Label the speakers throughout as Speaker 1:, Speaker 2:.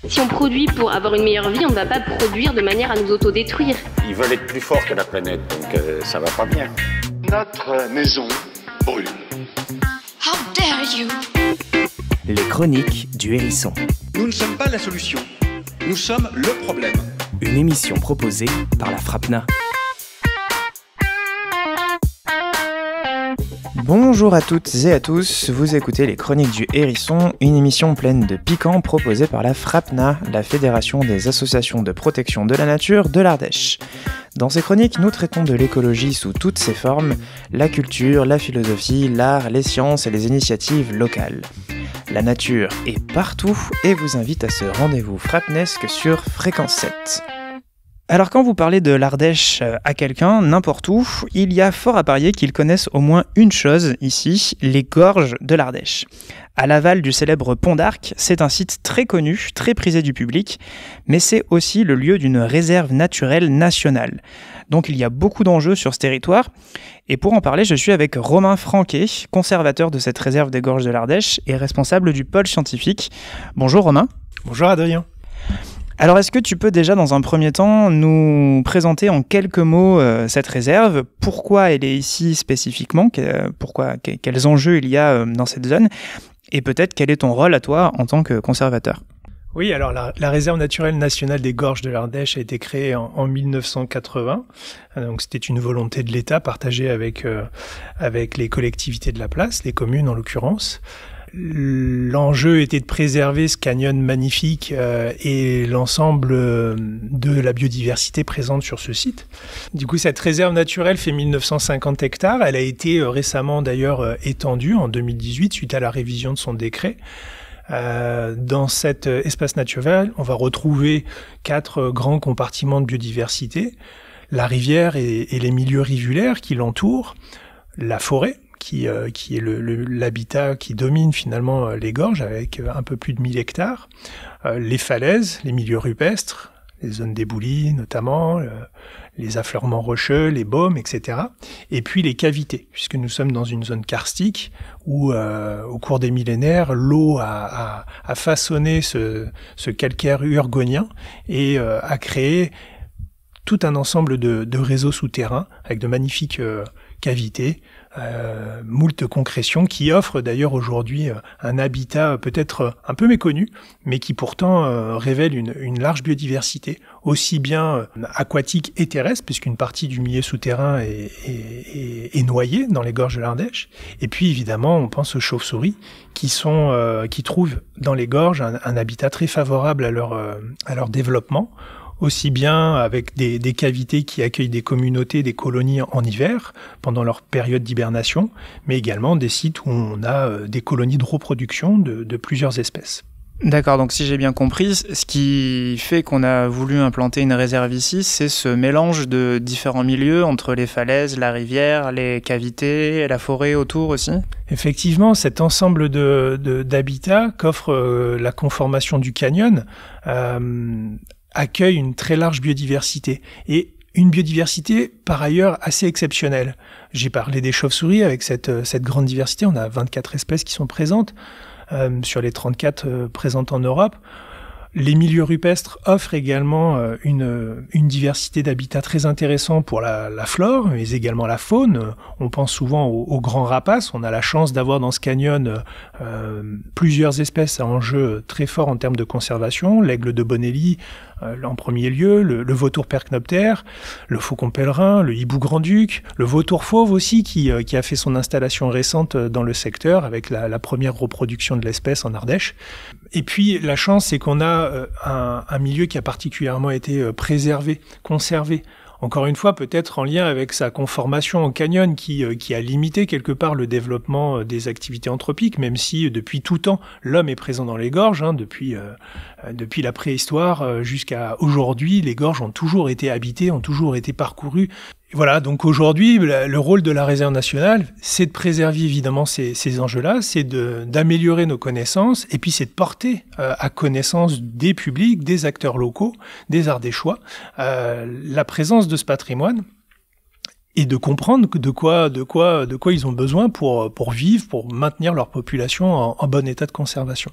Speaker 1: Si on produit pour avoir une meilleure vie, on ne va pas produire de manière à nous autodétruire.
Speaker 2: Ils veulent être plus forts que la planète, donc ça va pas bien.
Speaker 3: Notre maison brûle.
Speaker 4: How dare you!
Speaker 5: Les chroniques du hérisson.
Speaker 6: Nous ne sommes pas la solution, nous sommes le problème.
Speaker 5: Une émission proposée par la FRAPNA.
Speaker 7: Bonjour à toutes et à tous, vous écoutez les Chroniques du Hérisson, une émission pleine de piquants proposée par la FRAPNA, la Fédération des associations de protection de la nature de l'Ardèche. Dans ces chroniques, nous traitons de l'écologie sous toutes ses formes, la culture, la philosophie, l'art, les sciences et les initiatives locales. La nature est partout et vous invite à ce rendez-vous frapnesque sur Fréquence 7. Alors quand vous parlez de l'Ardèche à quelqu'un, n'importe où, il y a fort à parier qu'ils connaissent au moins une chose ici, les gorges de l'Ardèche. À l'aval du célèbre Pont d'Arc, c'est un site très connu, très prisé du public, mais c'est aussi le lieu d'une réserve naturelle nationale. Donc il y a beaucoup d'enjeux sur ce territoire, et pour en parler, je suis avec Romain Franquet, conservateur de cette réserve des gorges de l'Ardèche et responsable du pôle scientifique. Bonjour Romain.
Speaker 8: Bonjour Adrien.
Speaker 7: Alors, est-ce que tu peux déjà, dans un premier temps, nous présenter en quelques mots cette réserve, pourquoi elle est ici spécifiquement, quels enjeux il y a dans cette zone, et peut-être quel est ton rôle à toi en tant que conservateur ?
Speaker 8: Oui, alors la réserve naturelle nationale des gorges de l'Ardèche a été créée en 1980. Donc c'était une volonté de l'État partagée avec les collectivités de la place, les communes en l'occurrence. L'enjeu était de préserver ce canyon magnifique et l'ensemble de la biodiversité présente sur ce site. Du coup, cette réserve naturelle fait 1950 hectares. Elle a été récemment d'ailleurs étendue en 2018 suite à la révision de son décret. Dans cet espace naturel, on va retrouver 4 grands compartiments de biodiversité. La rivière et les milieux rivulaires qui l'entourent, la forêt, qui est l'habitat qui domine finalement les gorges avec un peu plus de 1000 hectares, les falaises, les milieux rupestres, les zones d'éboulis notamment, les affleurements rocheux, les baumes, etc. Et puis les cavités, puisque nous sommes dans une zone karstique où au cours des millénaires, l'eau a façonné ce calcaire urgonien et a créé tout un ensemble de réseaux souterrains avec de magnifiques cavités, moult concrétions qui offrent d'ailleurs aujourd'hui un habitat peut-être un peu méconnu, mais qui pourtant révèle une large biodiversité, aussi bien aquatique et terrestre, puisqu'une partie du milieu souterrain est noyée dans les gorges de l'Ardèche. Et puis évidemment, on pense aux chauves-souris qui trouvent dans les gorges un habitat très favorable à leur développement, aussi bien avec des cavités qui accueillent des communautés, des colonies en hiver, pendant leur période d'hibernation, mais également des sites où on a des colonies de reproduction de plusieurs espèces.
Speaker 7: D'accord, donc si j'ai bien compris, ce qui fait qu'on a voulu implanter une réserve ici, c'est ce mélange de différents milieux entre les falaises, la rivière, les cavités, la forêt autour aussi ?
Speaker 8: Effectivement, cet ensemble d'habitats qu'offre la conformation du canyon accueille une très large biodiversité et une biodiversité par ailleurs assez exceptionnelle. J'ai parlé des chauves-souris avec cette grande diversité, on a 24 espèces qui sont présentes sur les 34 présentes en Europe. Les milieux rupestres offrent également une diversité d'habitats très intéressants pour la flore, mais également la faune. On pense souvent aux grands rapaces. On a la chance d'avoir dans ce canyon plusieurs espèces à enjeu très fort en termes de conservation. L'aigle de Bonelli en premier lieu, le vautour percnoptère, le faucon pèlerin, le hibou grand-duc, le vautour fauve aussi qui a fait son installation récente dans le secteur avec la première reproduction de l'espèce en Ardèche. Et puis la chance, c'est qu'on a un milieu qui a particulièrement été préservé, conservé. Encore une fois, peut-être en lien avec sa conformation au canyon qui a limité quelque part le développement des activités anthropiques, même si depuis tout temps, l'homme est présent dans les gorges. Depuis la préhistoire jusqu'à aujourd'hui, les gorges ont toujours été habitées, ont toujours été parcourues. Voilà, donc aujourd'hui, le rôle de la réserve nationale, c'est de préserver évidemment ces enjeux-là, c'est d'améliorer nos connaissances, et puis c'est de porter à connaissance des publics, des acteurs locaux, des Ardéchois, la présence de ce patrimoine, et de comprendre de quoi ils ont besoin pour vivre, pour maintenir leur population en bon état de conservation.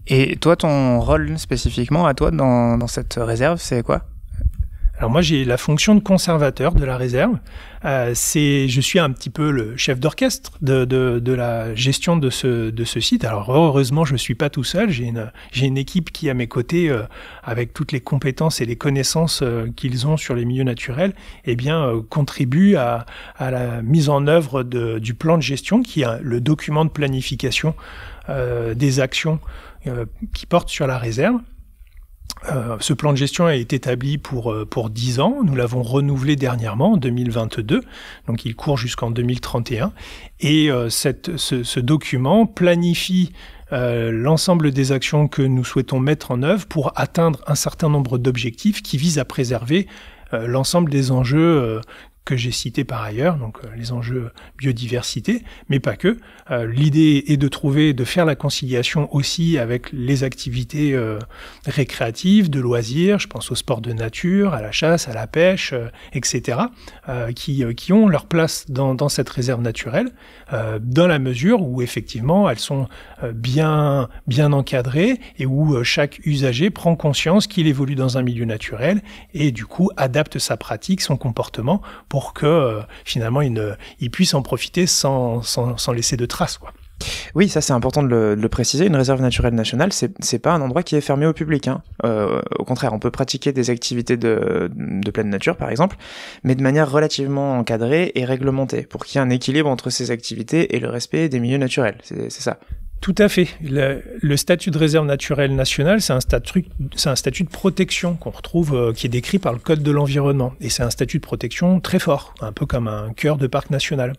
Speaker 7: Et toi, ton rôle spécifiquement à toi dans cette réserve, c'est quoi ?
Speaker 8: Alors moi, j'ai la fonction de conservateur de la réserve. Je suis un petit peu le chef d'orchestre de la gestion de ce site. Alors heureusement, je suis pas tout seul. J'ai une équipe qui, à mes côtés, avec toutes les compétences et les connaissances qu'ils ont sur les milieux naturels, contribue à la mise en œuvre du plan de gestion, qui est le document de planification des actions qui portent sur la réserve. Ce plan de gestion a été établi pour 10 ans. Nous l'avons renouvelé dernièrement, en 2022. Donc, il court jusqu'en 2031. Et ce document planifie l'ensemble des actions que nous souhaitons mettre en œuvre pour atteindre un certain nombre d'objectifs qui visent à préserver l'ensemble des enjeux que j'ai cités par ailleurs, donc les enjeux biodiversité, mais pas que. L'idée est de faire la conciliation aussi avec les activités récréatives, de loisirs, je pense au sport de nature, à la chasse, à la pêche, etc., qui ont leur place dans cette réserve naturelle, dans la mesure où effectivement elles sont bien encadrées et où chaque usager prend conscience qu'il évolue dans un milieu naturel et du coup adapte sa pratique, son comportement pour que finalement il puisse en profiter sans laisser de traces, quoi.
Speaker 7: Oui, ça c'est important de le préciser. Une réserve naturelle nationale, c'est pas un endroit qui est fermé au public, hein. Au contraire, on peut pratiquer des activités de pleine nature, par exemple, mais de manière relativement encadrée et réglementée, pour qu'il y ait un équilibre entre ces activités et le respect des milieux naturels. C'est ça.
Speaker 8: Tout à fait. Le statut de réserve naturelle nationale, c'est un statut de protection qu'on retrouve, qui est décrit par le Code de l'environnement. Et c'est un statut de protection très fort, un peu comme un cœur de parc national.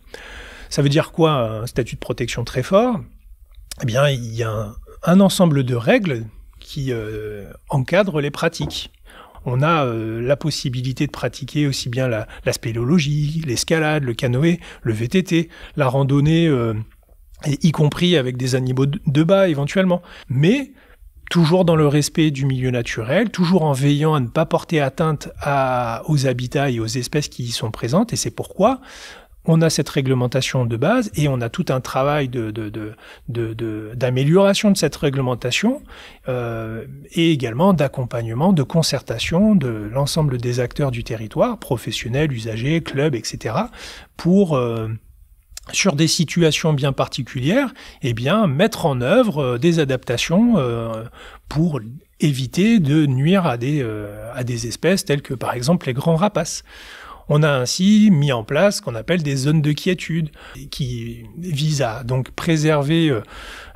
Speaker 8: Ça veut dire quoi, un statut de protection très fort ? Eh bien, il y a un ensemble de règles qui encadrent les pratiques. On a la possibilité de pratiquer aussi bien la spéléologie, l'escalade, le canoë, le VTT, la randonnée, y compris avec des animaux de bas éventuellement, mais toujours dans le respect du milieu naturel, toujours en veillant à ne pas porter atteinte aux habitats et aux espèces qui y sont présentes, et c'est pourquoi on a cette réglementation de base et on a tout un travail d'amélioration de cette réglementation et également d'accompagnement, de concertation de l'ensemble des acteurs du territoire, professionnels, usagers, clubs, etc., pour sur des situations bien particulières, mettre en œuvre des adaptations pour éviter de nuire à des espèces telles que par exemple les grands rapaces. On a ainsi mis en place ce qu'on appelle des zones de quiétude qui visent à donc préserver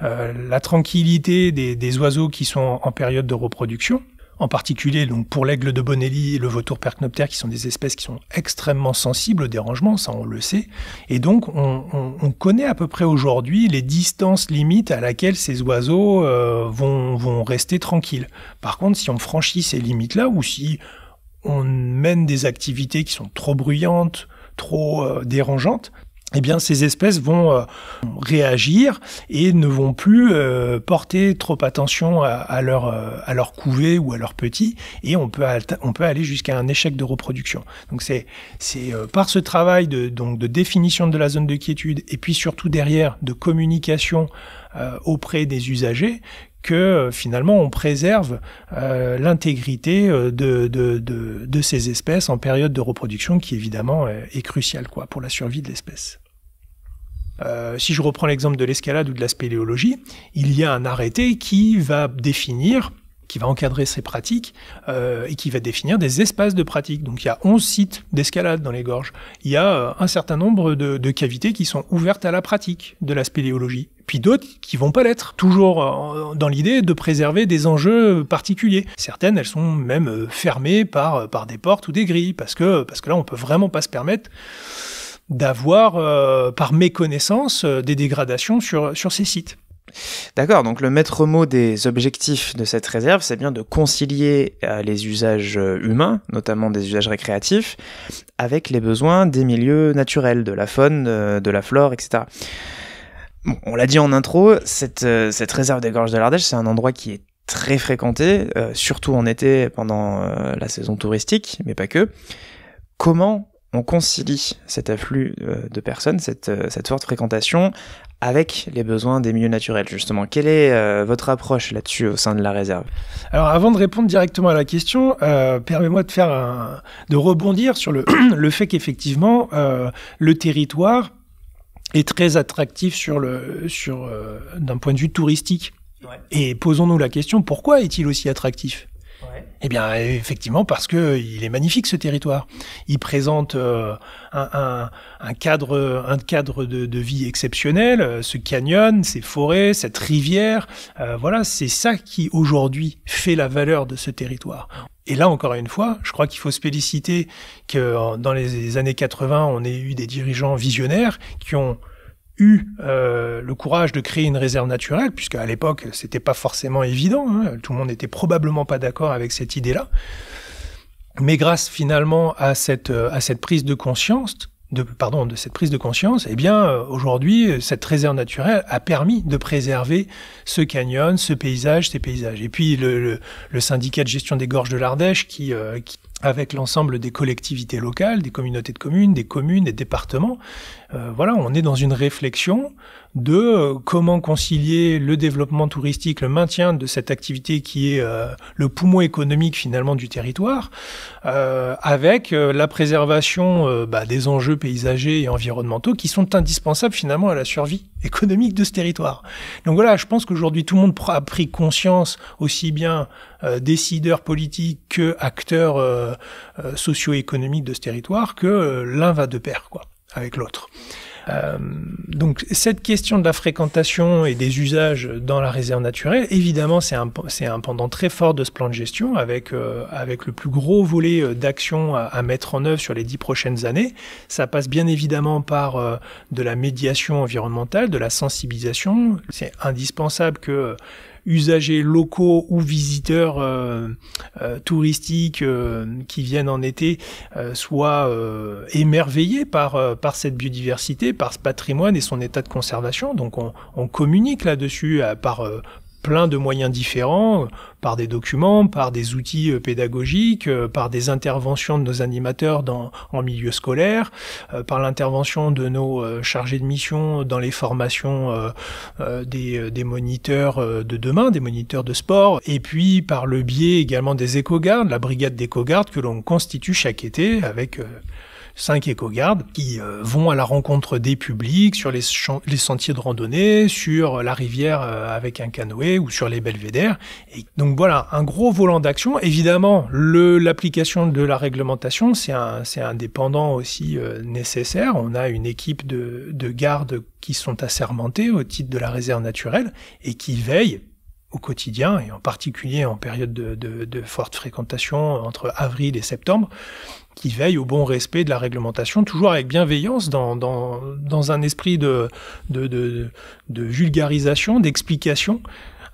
Speaker 8: la tranquillité des oiseaux qui sont en période de reproduction. En particulier donc pour l'aigle de Bonelli et le vautour percnoptère, qui sont des espèces qui sont extrêmement sensibles au dérangement, ça on le sait. Et donc on connaît à peu près aujourd'hui les distances limites à laquelle ces oiseaux vont rester tranquilles. Par contre, si on franchit ces limites-là, ou si on mène des activités qui sont trop bruyantes, trop dérangeantes, ces espèces vont réagir et ne vont plus porter trop attention à leur couvée ou à leurs petits, et on peut aller jusqu'à un échec de reproduction. Donc c'est par ce travail de définition de la zone de quiétude et puis surtout derrière de communication auprès des usagers que finalement on préserve l'intégrité de ces espèces en période de reproduction, qui évidemment est cruciale pour la survie de l'espèce. Si je reprends l'exemple de l'escalade ou de la spéléologie, il y a un arrêté qui va encadrer ces pratiques et qui va définir des espaces de pratique. Donc il y a 11 sites d'escalade dans les gorges. Il y a un certain nombre de cavités qui sont ouvertes à la pratique de la spéléologie. Puis d'autres qui vont pas l'être, toujours dans l'idée de préserver des enjeux particuliers. Certaines, elles sont même fermées par des portes ou des grilles, parce que là, on peut vraiment pas se permettre d'avoir, par méconnaissance, des dégradations sur ces sites.
Speaker 7: D'accord, donc le maître mot des objectifs de cette réserve, c'est bien de concilier les usages humains, notamment des usages récréatifs, avec les besoins des milieux naturels, de la faune, de la flore, etc. Bon, on l'a dit en intro, cette réserve des Gorges de l'Ardèche, c'est un endroit qui est très fréquenté, surtout en été pendant la saison touristique, mais pas que. Comment on concilie cet afflux de personnes, cette forte fréquentation, avec les besoins des milieux naturels, justement. Quelle est votre approche là-dessus au sein de la réserve ?
Speaker 8: Alors, avant de répondre directement à la question, permets-moi de rebondir sur le fait qu'effectivement, le territoire est très attractif d'un point de vue touristique. Ouais. Et posons-nous la question, pourquoi est-il aussi attractif ? Eh bien, effectivement, parce que il est magnifique, ce territoire. Il présente un cadre de vie exceptionnel, ce canyon, ces forêts, cette rivière. Voilà, c'est ça qui, aujourd'hui, fait la valeur de ce territoire. Et là, encore une fois, je crois qu'il faut se féliciter que dans les années 80, on ait eu des dirigeants visionnaires qui ont eu le courage de créer une réserve naturelle, puisque à l'époque c'était pas forcément évident, hein, tout le monde n'était probablement pas d'accord avec cette idée-là, mais grâce finalement à cette prise de conscience, eh bien aujourd'hui cette réserve naturelle a permis de préserver ce canyon, ce paysage, ces paysages. Et puis le syndicat de gestion des gorges de l'Ardèche qui avec l'ensemble des collectivités locales, des communautés de communes, des communes, des départements. Voilà, on est dans une réflexion de comment concilier le développement touristique, le maintien de cette activité qui est le poumon économique finalement du territoire, avec la préservation des enjeux paysagers et environnementaux qui sont indispensables finalement à la survie économique de ce territoire. Donc voilà, je pense qu'aujourd'hui tout le monde a pris conscience, aussi bien décideurs politiques que acteurs socio-économiques de ce territoire, que l'un va de pair, avec l'autre. Donc cette question de la fréquentation et des usages dans la réserve naturelle, évidemment c'est un pendant très fort de ce plan de gestion avec le plus gros volet d'action à mettre en œuvre sur les 10 prochaines années. Ça passe bien évidemment par de la médiation environnementale, de la sensibilisation. C'est indispensable que usagers locaux ou visiteurs touristiques qui viennent en été soient émerveillés par cette biodiversité, par ce patrimoine et son état de conservation. Donc on communique là-dessus par plein de moyens différents, par des documents, par des outils pédagogiques, par des interventions de nos animateurs en milieu scolaire, par l'intervention de nos chargés de mission dans les formations des moniteurs de demain, des moniteurs de sport, et puis par le biais également des éco-gardes, la brigade d'éco-gardes que l'on constitue chaque été avec 5 éco-gardes qui vont à la rencontre des publics sur les sentiers de randonnée, sur la rivière avec un canoë ou sur les belvédères. Et donc voilà, un gros volant d'action. Évidemment, l'application de la réglementation, c'est un dépendant aussi nécessaire. On a une équipe de gardes qui sont assermentés au titre de la réserve naturelle et qui veillent au quotidien, et en particulier en période de forte fréquentation entre avril et septembre, qui veille au bon respect de la réglementation, toujours avec bienveillance, dans un esprit de vulgarisation, d'explication.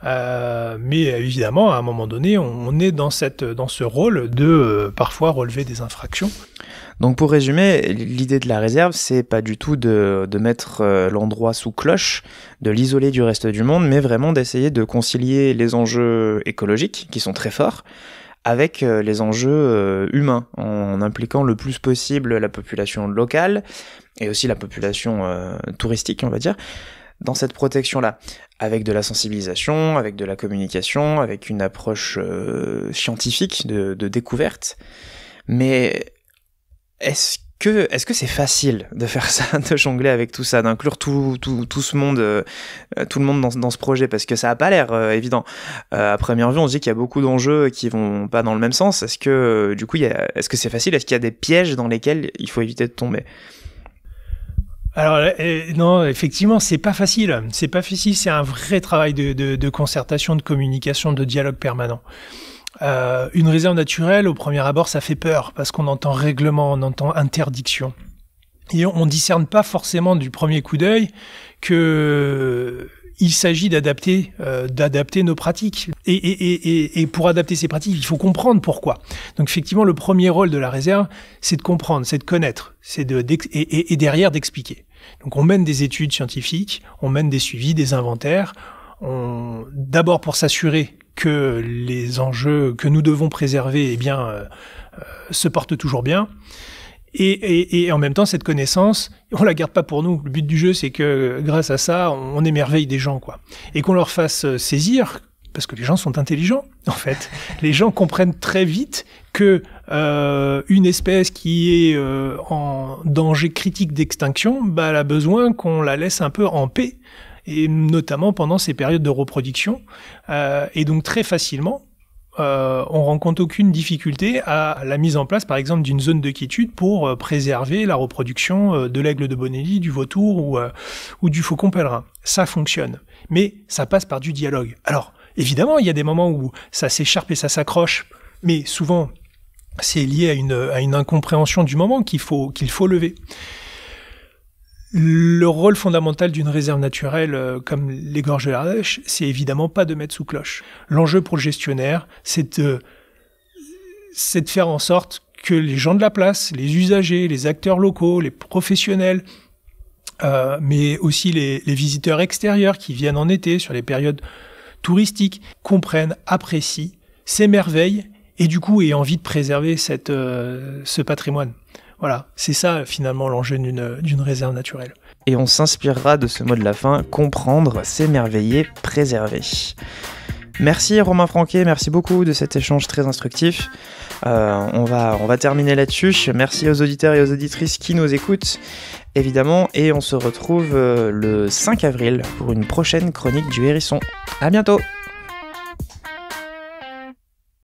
Speaker 8: Mais évidemment, à un moment donné, on est dans ce rôle de parfois relever des infractions.
Speaker 7: Donc pour résumer, l'idée de la réserve, c'est pas du tout de mettre l'endroit sous cloche, de l'isoler du reste du monde, mais vraiment d'essayer de concilier les enjeux écologiques, qui sont très forts, avec les enjeux humains, en impliquant le plus possible la population locale, et aussi la population touristique, on va dire, dans cette protection-là, avec de la sensibilisation, avec de la communication, avec une approche scientifique de découverte. Mais est-ce que c'est facile de faire ça, de jongler avec tout ça, d'inclure tout ce monde, tout le monde dans ce projet, parce que ça a pas l'air évident. À première vue, on se dit qu'il y a beaucoup d'enjeux qui vont pas dans le même sens. Est-ce que du coup, est-ce que c'est facile ? Est-ce qu'il y a des pièges dans lesquels il faut éviter de tomber ?
Speaker 8: Alors non, effectivement, c'est pas facile. C'est pas facile. C'est un vrai travail de concertation, de communication, de dialogue permanent. Une réserve naturelle, au premier abord, ça fait peur parce qu'on entend règlement, on entend interdiction. Et on discerne pas forcément du premier coup d'œil que il s'agit d'adapter nos pratiques. Et pour adapter ces pratiques, il faut comprendre pourquoi. Donc effectivement, le premier rôle de la réserve, c'est de comprendre, c'est de connaître, et derrière d'expliquer. Donc on mène des études scientifiques, on mène des suivis, des inventaires, d'abord pour s'assurer que les enjeux que nous devons préserver se portent toujours bien. Et en même temps, cette connaissance, on la garde pas pour nous. Le but du jeu, c'est que grâce à ça, on émerveille des gens, quoi. Et qu'on leur fasse saisir, parce que les gens sont intelligents, en fait. Les gens comprennent très vite que une espèce qui est en danger critique d'extinction, elle a besoin qu'on la laisse un peu en paix, et notamment pendant ces périodes de reproduction. Et donc très facilement, on rencontre aucune difficulté à la mise en place, par exemple, d'une zone de quiétude pour préserver la reproduction de l'aigle de Bonelli, du vautour ou du faucon pèlerin. Ça fonctionne, mais ça passe par du dialogue. Alors, évidemment, il y a des moments où ça s'écharpe et ça s'accroche, mais souvent, c'est lié à une incompréhension du moment qu'il faut lever. Le rôle fondamental d'une réserve naturelle comme les gorges de l'Ardèche, c'est évidemment pas de mettre sous cloche. L'enjeu pour le gestionnaire, c'est de faire en sorte que les gens de la place, les usagers, les acteurs locaux, les professionnels, mais aussi les visiteurs extérieurs qui viennent en été sur les périodes touristiques, comprennent, apprécient, s'émerveillent et du coup aient envie de préserver ce patrimoine. Voilà, c'est ça finalement l'enjeu d'une réserve naturelle.
Speaker 7: Et on s'inspirera de ce mot de la fin, comprendre, s'émerveiller, préserver. Merci Romain Franquet, merci beaucoup de cet échange très instructif. On va terminer là-dessus. Merci aux auditeurs et aux auditrices qui nous écoutent, évidemment, et on se retrouve le 5 avril pour une prochaine chronique du Hérisson. À bientôt!